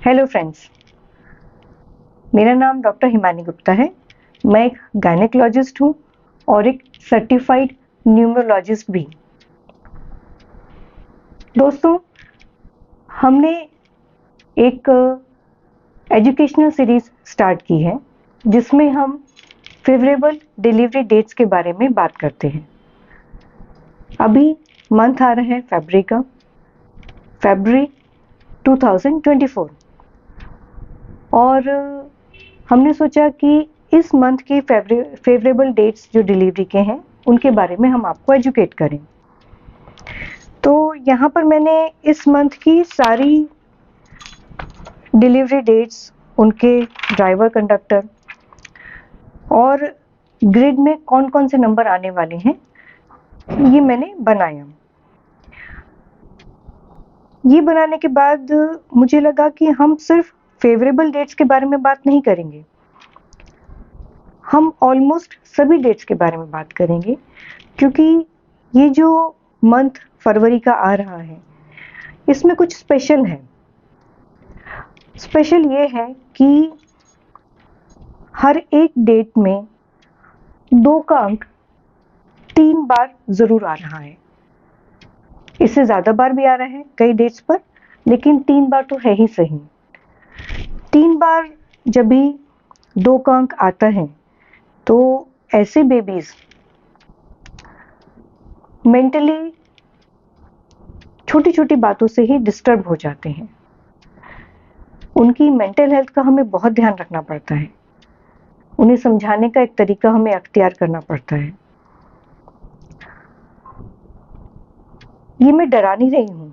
Hello friends, मेरा नाम doctor Himani Gupta है। मैं एक गायनेकोलॉजिस्ट हूँ और एक सर्टिफाइड न्यूमरोलॉजिस्ट भी। दोस्तों, हमने एक एजुकेशनल सीरीज स्टार्ट की है जिसमें हम फेवरेबल डिलीवरी डेट्स के बारे में बात करते हैं। अभी मंथ आ रहा है फरवरी का, फरवरी 2024, और हमने सोचा कि इस मंथ के फेवरेबल डेट्स जो डिलीवरी के हैं उनके बारे में हम आपको एजुकेट करें। तो यहाँ पर मैंने इस मंथ की सारी डिलीवरी डेट्स, उनके ड्राइवर, कंडक्टर और ग्रिड में कौन कौन से नंबर आने वाले हैं ये मैंने बनाया। ये बनाने के बाद मुझे लगा कि हम सिर्फ फेवरेबल डेट्स के बारे में बात नहीं करेंगे, हम ऑलमोस्ट सभी डेट्स के बारे में बात करेंगे, क्योंकि ये जो मंथ फरवरी का आ रहा है इसमें कुछ स्पेशल है। स्पेशल ये है कि हर एक डेट में 2 का अंक 3 बार जरूर आ रहा है। इससे ज्यादा बार भी आ रहा है कई डेट्स पर, लेकिन 3 बार तो है ही सही। 3 बार जब भी 2 का अंक आता है तो ऐसे बेबीज मेंटली छोटी छोटी बातों से ही डिस्टर्ब हो जाते हैं। उनकी मेंटल हेल्थ का हमें बहुत ध्यान रखना पड़ता है। उन्हें समझाने का एक तरीका हमें अख्तियार करना पड़ता है। ये मैं डरा नहीं रही हूं,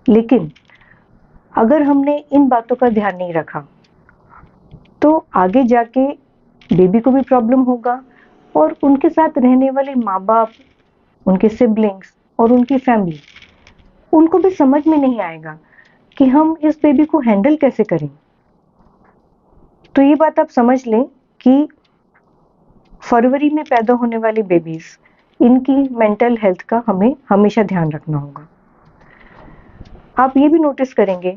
लेकिन अगर हमने इन बातों का ध्यान नहीं रखा तो आगे जाके बेबी को भी प्रॉब्लम होगा और उनके साथ रहने वाले माँ बाप, उनके सिबलिंग्स और उनकी फैमिली, उनको भी समझ में नहीं आएगा कि हम इस बेबी को हैंडल कैसे करें। तो ये बात आप समझ लें कि फरवरी में पैदा होने वाली बेबीज, इनकी मेंटल हेल्थ का हमें हमेशा ध्यान रखना होगा। आप ये भी नोटिस करेंगे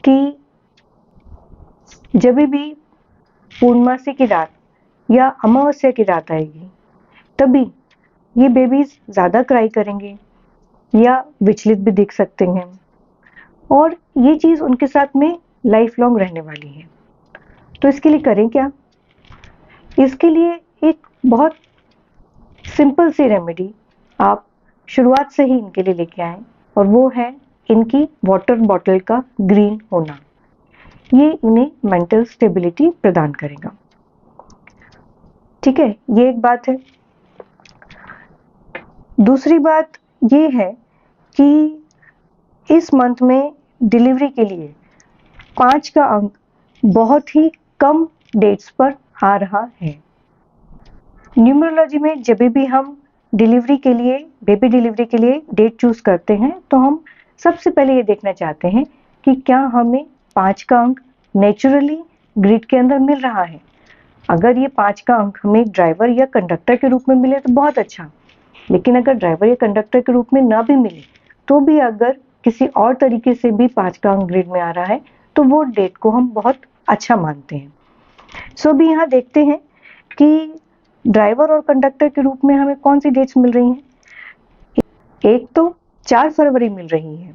कि जब भी पूर्णमासी की रात या अमावस्या की रात आएगी तभी ये बेबीज ज्यादा क्राई करेंगे या विचलित भी दिख सकते हैं, और ये चीज उनके साथ में लाइफ लॉन्ग रहने वाली है। तो इसके लिए करें क्या? इसके लिए एक बहुत सिंपल सी रेमेडी आप शुरुआत से ही इनके लिए लेके आए, और वो है इनकी वाटर बॉटल का ग्रीन होना। ये इन्हें मेंटल स्टेबिलिटी प्रदान करेगा। ठीक है, ये एक बात है। दूसरी बात ये है कि इस मंथ में डिलीवरी के लिए 5 का अंक बहुत ही कम डेट्स पर आ रहा है। न्यूमरोलॉजी में जब भी हम डिलीवरी के लिए, बेबी डिलीवरी के लिए डेट चूज करते हैं तो हम सबसे पहले ये देखना चाहते हैं कि क्या हमें 5 का अंक नेचुरली ग्रिड के अंदर मिल रहा है। अगर ये 5 का अंक हमें ड्राइवर या कंडक्टर के रूप में मिले तो बहुत अच्छा, लेकिन अगर ड्राइवर या कंडक्टर के रूप में ना भी मिले तो भी अगर किसी और तरीके से भी 5 का अंक ग्रिड में आ रहा है तो वो डेट को हम बहुत अच्छा मानते हैं। सो अभी यहाँ देखते हैं कि ड्राइवर और कंडक्टर के रूप में हमें कौन सी डेट्स मिल रही हैं। एक तो 4 फरवरी मिल रही है,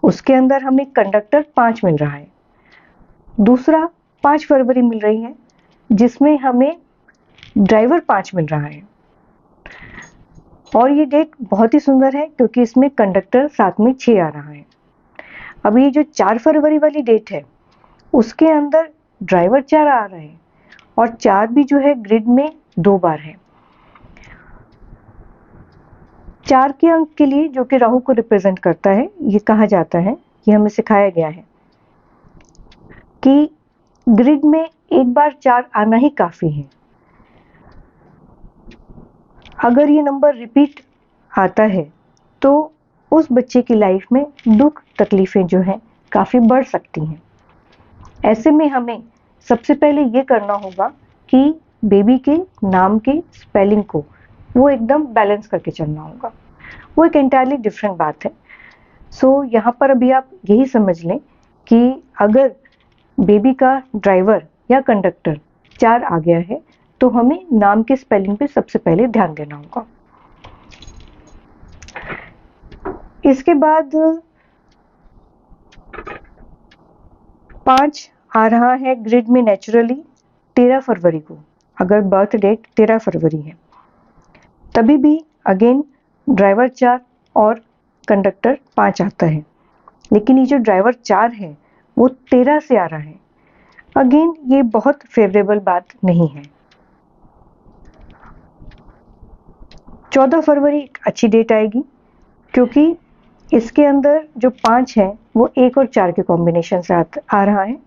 उसके अंदर हमें कंडक्टर 5 मिल रहा है। दूसरा 5 फरवरी मिल रही है जिसमें हमें ड्राइवर 5 मिल रहा है, और ये डेट बहुत ही सुंदर है क्योंकि इसमें कंडक्टर साथ में 6 आ रहा है। अब ये जो 4 फरवरी वाली डेट है उसके अंदर ड्राइवर 4 आ रहा है, और 4 भी जो है ग्रिड में 2 बार है। 4 के अंक के लिए, जो कि राहु को रिप्रेजेंट करता है, ये कहा जाता है, ये हमें सिखाया गया है कि ग्रिड में एक बार 4 आना ही काफी है। अगर ये नंबर रिपीट आता है तो उस बच्चे की लाइफ में दुख तकलीफें जो हैं काफी बढ़ सकती हैं। ऐसे में हमें सबसे पहले ये करना होगा कि बेबी के नाम के स्पेलिंग को वो एकदम बैलेंस करके चलना होगा। वो एक एंटायरली डिफरेंट बात है। सो यहाँ पर अभी आप यही समझ लें कि अगर बेबी का ड्राइवर या कंडक्टर 4 आ गया है तो हमें नाम के स्पेलिंग पे सबसे पहले ध्यान देना होगा। इसके बाद 5 आ रहा है ग्रिड में नेचुरली 13 फरवरी को। अगर बर्थ डेट 13 फरवरी है तभी भी अगेन ड्राइवर 4 और कंडक्टर 5 आता है, लेकिन ये जो ड्राइवर 4 है वो 13 से आ रहा है। अगेन ये बहुत फेवरेबल बात नहीं है। 14 फरवरी एक अच्छी डेट आएगी क्योंकि इसके अंदर जो 5 है वो 1 और 4 के कॉम्बिनेशन से आ रहा है।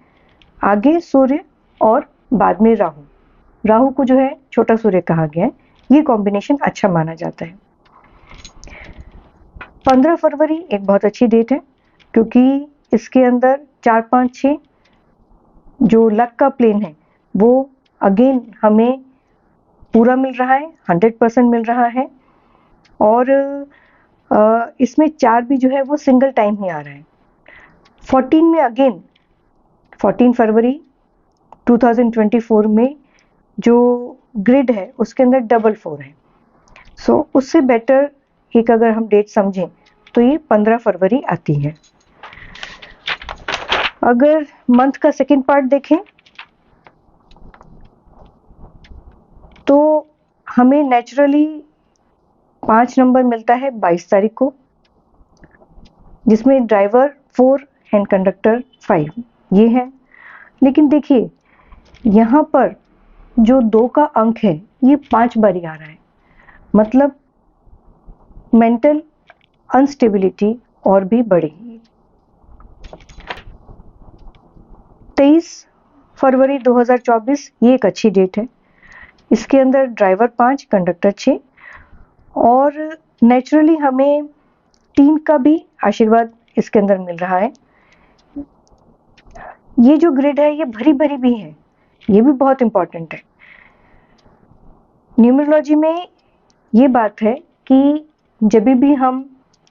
आगे सूर्य और बाद में राहु, राहु को जो है छोटा सूर्य कहा गया है, ये कॉम्बिनेशन अच्छा माना जाता है। 15 फरवरी एक बहुत अच्छी डेट है क्योंकि इसके अंदर 4, 5, 6 जो लक का प्लेन है वो अगेन हमें पूरा मिल रहा है, 100% मिल रहा है। और इसमें 4 भी जो है वो सिंगल टाइम ही आ रहा है। 14 में अगेन 14 फरवरी 2024 में जो ग्रिड है उसके अंदर 4 है। सो उससे बेटर एक अगर हम डेट समझें तो ये 15 फरवरी आती है। अगर मंथ का सेकेंड पार्ट देखें तो हमें नेचुरली 5 नंबर मिलता है 22 तारीख को, जिसमें ड्राइवर 4 एंड कंडक्टर 5 ये है। लेकिन देखिए यहाँ पर जो 2 का अंक है ये 5 बार ही आ रहा है, मतलब मेंटल अनस्टेबिलिटी और भी बढ़ेगी। 23 फरवरी 2024 ये एक अच्छी डेट है। इसके अंदर ड्राइवर 5 कंडक्टर 6 और नेचुरली हमें 3 का भी आशीर्वाद इसके अंदर मिल रहा है। ये जो ग्रिड है ये भरी भरी भी है, ये भी बहुत इंपॉर्टेंट है। न्यूमरोलॉजी में ये बात है कि जब भी हम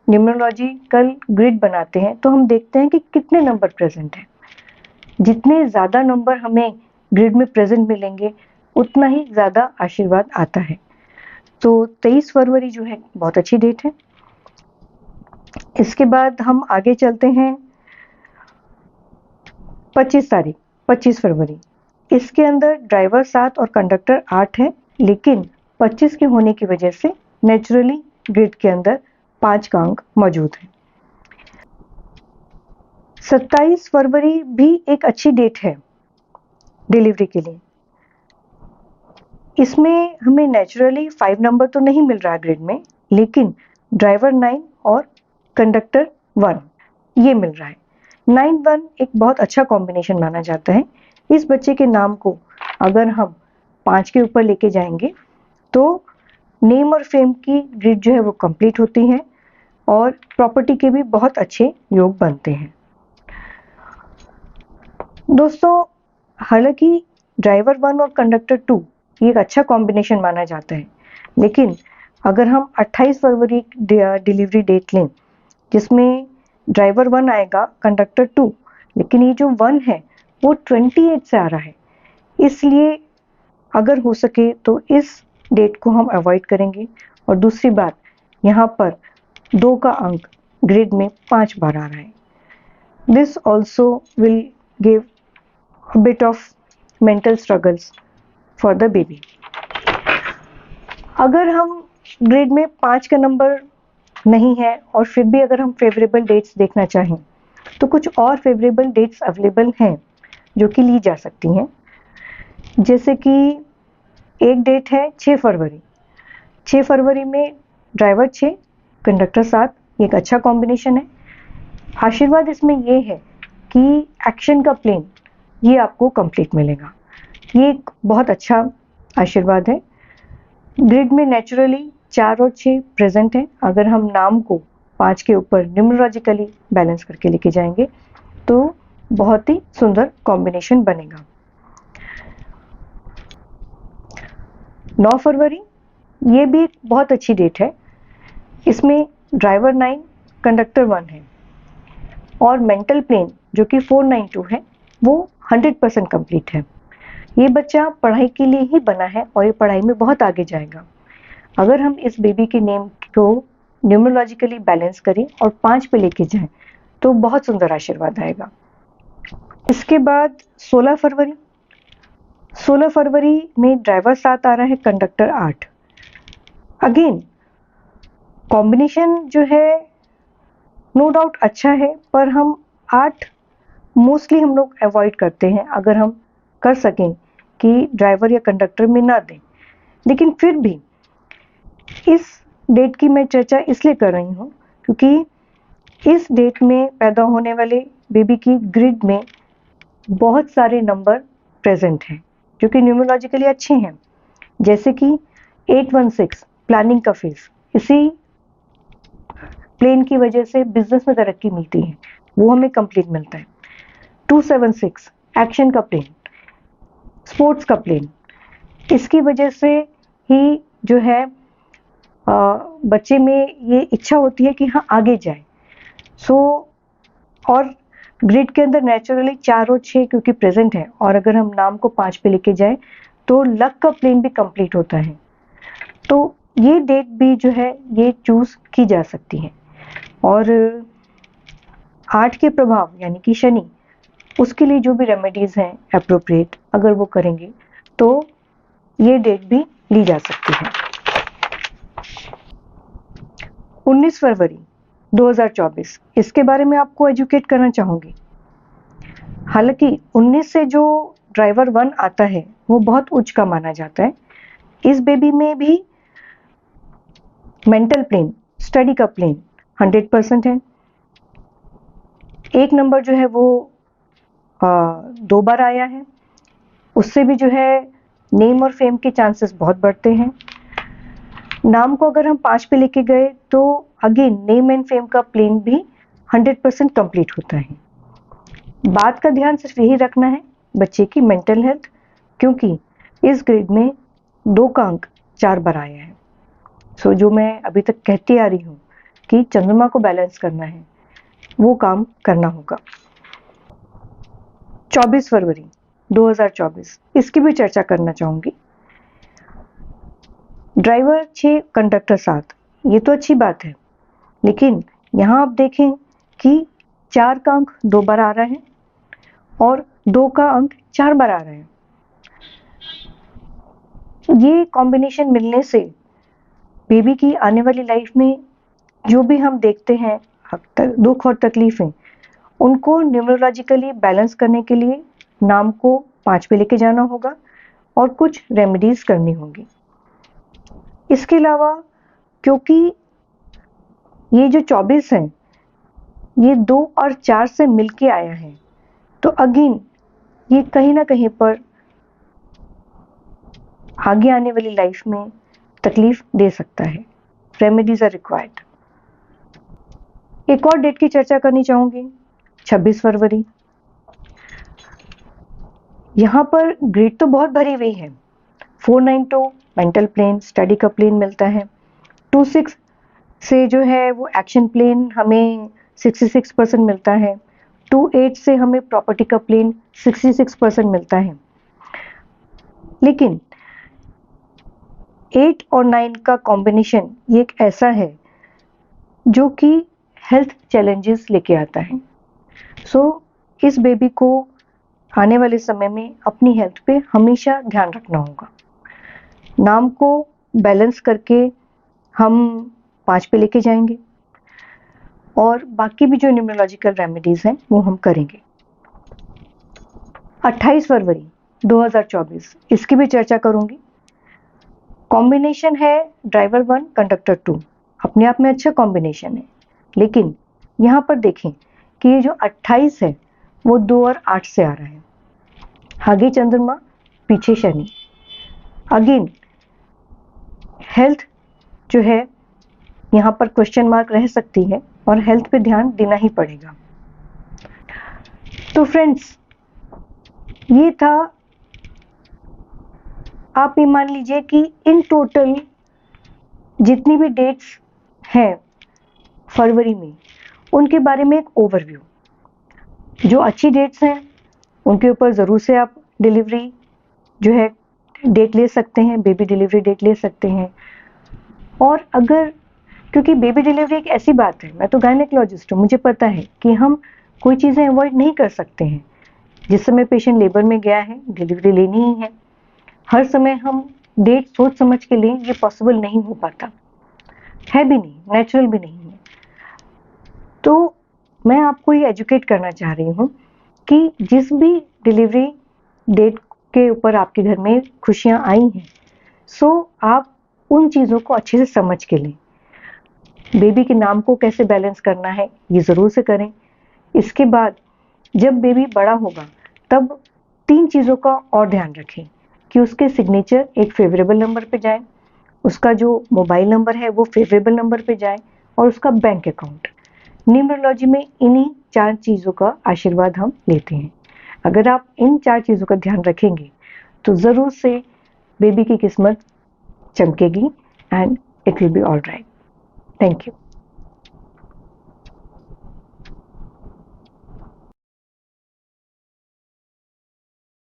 न्यूमरोलॉजिकल ग्रिड बनाते हैं तो हम देखते हैं कि कितने नंबर प्रेजेंट हैं। जितने ज़्यादा नंबर हमें ग्रिड में प्रेजेंट मिलेंगे उतना ही ज़्यादा आशीर्वाद आता है। तो 23 फरवरी जो है बहुत अच्छी डेट है। इसके बाद हम आगे चलते हैं 25 फरवरी। इसके अंदर ड्राइवर 7 और कंडक्टर 8 है, लेकिन 25 के होने की वजह से नेचुरली ग्रिड के अंदर 5 का अंक मौजूद है। 27 फरवरी भी एक अच्छी डेट है डिलीवरी के लिए। इसमें हमें नेचुरली 5 नंबर तो नहीं मिल रहा ग्रिड में, लेकिन ड्राइवर 9 और कंडक्टर 1 ये मिल रहा है। 9-1 एक बहुत अच्छा कॉम्बिनेशन माना जाता है। इस बच्चे के नाम को अगर हम 5 के ऊपर लेके जाएंगे तो नेम और फेम की ग्रिड जो है वो कंप्लीट होती है और प्रॉपर्टी के भी बहुत अच्छे योग बनते हैं। दोस्तों, हालांकि ड्राइवर 1 और कंडक्टर 2 ये एक अच्छा कॉम्बिनेशन माना जाता है, लेकिन अगर हम 28 फरवरी डिलीवरी डेट लें जिसमें ड्राइवर 1 आएगा कंडक्टर 2, लेकिन ये जो 1 है वो 28 से आ रहा है, इसलिए अगर हो सके तो इस डेट को हम अवॉइड करेंगे। और दूसरी बात, यहाँ पर 2 का अंक ग्रिड में 5 बार आ रहा है। This also will give a bit of mental struggles for the baby. अगर हम ग्रिड में 5 का नंबर नहीं है और फिर भी अगर हम फेवरेबल डेट्स देखना चाहें तो कुछ और फेवरेबल डेट्स अवेलेबल हैं जो कि ली जा सकती हैं। जैसे कि एक डेट है 6 फरवरी। 6 फरवरी में ड्राइवर 6 कंडक्टर 7 ये एक अच्छा कॉम्बिनेशन है। आशीर्वाद इसमें ये है कि एक्शन का प्लेन ये आपको कंप्लीट मिलेगा, ये एक बहुत अच्छा आशीर्वाद है। ग्रिड में नेचुरली 4 और 6 प्रेजेंट है। अगर हम नाम को 5 के ऊपर न्यूमरोलॉजिकली बैलेंस करके लेके जाएंगे तो बहुत ही सुंदर कॉम्बिनेशन बनेगा। 9 फरवरी ये भी एक बहुत अच्छी डेट है। इसमें ड्राइवर 9 कंडक्टर 1 है और मेंटल प्लेन जो कि 492 है, वो 100% कंप्लीट है। ये बच्चा पढ़ाई के लिए ही बना है और ये पढ़ाई में बहुत आगे जाएगा। अगर हम इस बेबी के नेम को न्यूमरोलॉजिकली बैलेंस करें और 5 पे लेके जाएं तो बहुत सुंदर आशीर्वाद आएगा। इसके बाद 16 फरवरी 16 फरवरी में ड्राइवर 7 आ रहा है, कंडक्टर 8। अगेन कॉम्बिनेशन जो है नो डाउट अच्छा है, पर हम 8 मोस्टली हम लोग अवॉइड करते हैं अगर हम कर सकें कि ड्राइवर या कंडक्टर में ना दें। लेकिन फिर भी इस डेट की मैं चर्चा इसलिए कर रही हूँ क्योंकि इस डेट में पैदा होने वाले बेबी की ग्रिड में बहुत सारे नंबर प्रेजेंट हैं जो कि न्यूमरोलॉजिकली अच्छे हैं, जैसे कि 816 प्लानिंग का फेस, इसी प्लेन की वजह से बिजनेस में तरक्की मिलती है, वो हमें कंप्लीट मिलता है। 276 एक्शन का प्लेन, स्पोर्ट्स का प्लेन, इसकी वजह से ही जो है बच्चे में ये इच्छा होती है कि हाँ आगे जाए। और ग्रिड के अंदर नेचुरली 4 और 6 क्योंकि प्रेजेंट है, और अगर हम नाम को 5 पे लेके जाए तो लक का प्लेन भी कंप्लीट होता है। तो ये डेट भी जो है ये चूज की जा सकती है। और 8 के प्रभाव यानी कि शनि, उसके लिए जो भी रेमेडीज हैं अप्रोप्रिएट अगर वो करेंगे तो ये डेट भी ली जा सकती है। 19 फरवरी 2024, इसके बारे में आपको एजुकेट करना चाहूंगी। हालांकि 19 से जो ड्राइवर 1 आता है वो बहुत उच्च का माना जाता है। इस बेबी में भी मेंटल प्लेन, स्टडी का प्लेन 100% है। एक नंबर जो है वो 2 बार आया है, उससे भी जो है नेम और फेम के चांसेस बहुत बढ़ते हैं। नाम को अगर हम 5 पे लेके गए तो अगेन नेम एंड फेम का प्लेन भी 100% कंप्लीट होता है। बात का ध्यान सिर्फ यही रखना है बच्चे की मेंटल हेल्थ, क्योंकि इस ग्रेड में 2 का अंक 4 बार आया है। सो जो मैं अभी तक कहती आ रही हूँ कि चंद्रमा को बैलेंस करना है, वो काम करना होगा। 24 फरवरी 2024, इसकी भी चर्चा करना चाहूंगी। ड्राइवर 6, कंडक्टर 7, ये तो अच्छी बात है, लेकिन यहाँ आप देखें कि 4 का अंक 2 बार आ रहा है और 2 का अंक 4 बार आ रहा है। ये कॉम्बिनेशन मिलने से बेबी की आने वाली लाइफ में जो भी हम देखते हैं दुख और तकलीफें, उनको न्यूमरोलॉजिकली बैलेंस करने के लिए नाम को 5 पे लेके जाना होगा और कुछ रेमेडीज करनी होंगी। इसके अलावा क्योंकि ये जो 24 है ये 2 और 4 से मिलके आया है, तो अगेन ये कहीं ना कहीं पर आगे आने वाली लाइफ में तकलीफ दे सकता है। Remedies are required. एक और डेट की चर्चा करनी चाहूंगी, 26 फरवरी। यहाँ पर ग्रेड तो बहुत भरी हुई है। 492 मेंटल प्लेन, स्टडी का प्लेन मिलता है। 26 से जो है वो एक्शन प्लेन हमें 66% मिलता है। 28 से हमें प्रॉपर्टी का प्लेन 66% मिलता है। लेकिन 8 और 9 का कॉम्बिनेशन ये एक ऐसा है जो कि हेल्थ चैलेंजेस लेके आता है। सो इस बेबी को आने वाले समय में अपनी हेल्थ पे हमेशा ध्यान रखना होगा। नाम को बैलेंस करके हम 5 पे लेके जाएंगे और बाकी भी जो न्यूमरोलॉजिकल रेमेडीज हैं वो हम करेंगे। 28 फरवरी 2024, इसकी भी चर्चा करूंगी। कॉम्बिनेशन है ड्राइवर 1, कंडक्टर 2, अपने आप में अच्छा कॉम्बिनेशन है, लेकिन यहाँ पर देखें कि ये जो 28 है वो 2 और 8 से आ रहा है। आगे चंद्रमा, पीछे शनि। अगेन हेल्थ जो है यहाँ पर क्वेश्चन मार्क रह सकती है और हेल्थ पे ध्यान देना ही पड़ेगा। तो फ्रेंड्स, ये था, आप ये मान लीजिए कि इन टोटल जितनी भी डेट्स हैं फरवरी में, उनके बारे में एक ओवरव्यू। जो अच्छी डेट्स हैं उनके ऊपर ज़रूर से आप डिलीवरी जो है डेट ले सकते हैं, बेबी डिलीवरी डेट ले सकते हैं। और अगर, क्योंकि बेबी डिलीवरी एक ऐसी बात है, मैं तो गायनेकोलॉजिस्ट हूँ, मुझे पता है कि हम कोई चीज़ें अवॉइड नहीं कर सकते हैं। जिस समय पेशेंट लेबर में गया है डिलीवरी लेनी ही है, हर समय हम डेट सोच समझ के लें, ये पॉसिबल नहीं हो पाता है, भी नहीं, नेचुरल भी नहीं है। तो मैं आपको ये एजुकेट करना चाह रही हूँ कि जिस भी डिलीवरी डेट के ऊपर आपके घर में खुशियाँ आई हैं, सो आप उन चीज़ों को अच्छे से समझ के लें। बेबी के नाम को कैसे बैलेंस करना है ये ज़रूर से करें। इसके बाद जब बेबी बड़ा होगा तब 3 चीज़ों का और ध्यान रखें कि उसके सिग्नेचर एक फेवरेबल नंबर पे जाए, उसका जो मोबाइल नंबर है वो फेवरेबल नंबर पे जाए, और उसका बैंक अकाउंट। न्यूमरोलॉजी में इन्हीं 4 चीज़ों का आशीर्वाद हम लेते हैं। अगर आप इन 4 चीज़ों का ध्यान रखेंगे तो ज़रूर से बेबी की किस्मत चमकेगी and it will be all right. Thank you.